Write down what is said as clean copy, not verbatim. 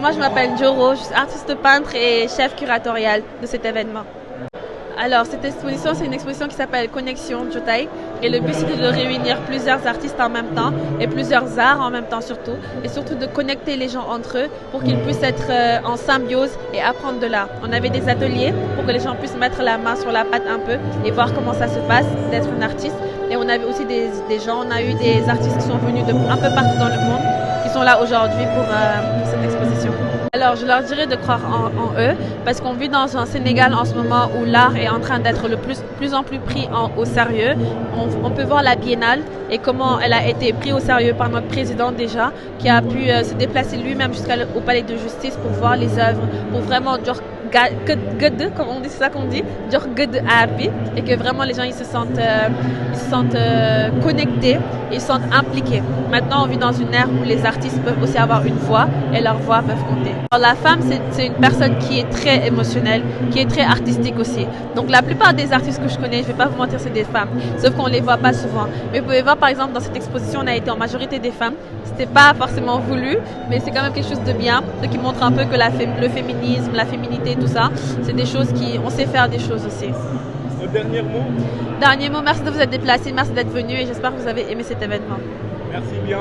Moi, je m'appelle Joro, je suis artiste peintre et chef curatorial de cet événement. Alors, cette exposition, c'est une exposition qui s'appelle Connexion Jotai. Et le but, c'était de réunir plusieurs artistes en même temps et plusieurs arts en même temps surtout. Et surtout de connecter les gens entre eux pour qu'ils puissent être en symbiose et apprendre de l'art. On avait des ateliers pour que les gens puissent mettre la main sur la pâte un peu et voir comment ça se passe d'être un artiste. Et on avait aussi des gens, on a eu des artistes qui sont venus de un peu partout dans le monde, qui sont là aujourd'hui pour cette exposition. Alors, je leur dirais de croire en eux, parce qu'on vit dans un Sénégal en ce moment où l'art est en train d'être plus en plus pris au sérieux. On peut voir la Biennale et comment elle a été prise au sérieux par notre président déjà, qui a pu se déplacer lui-même jusqu'au palais de justice pour voir les œuvres, pour vraiment comme on dit, c'est ça qu'on dit, et que vraiment les gens ils se sentent connectés, ils se sentent impliqués. Maintenant, on vit dans une ère où les artistes peuvent aussi avoir une voix et leurs voix peuvent compter. Alors, la femme, c'est une personne qui est très émotionnelle, qui est très artistique aussi. Donc la plupart des artistes que je connais, je vais pas vous mentir, c'est des femmes, sauf qu'on les voit pas souvent. Mais vous pouvez voir par exemple dans cette exposition, on a été en majorité des femmes. C'était pas forcément voulu, mais c'est quand même quelque chose de bien, qui montre un peu que le féminisme, la féminité, tout ça, c'est des choses on sait faire des choses aussi. Dernier mot. Dernier mot, merci de vous être déplacé, merci d'être venu et j'espère que vous avez aimé cet événement. Merci bien.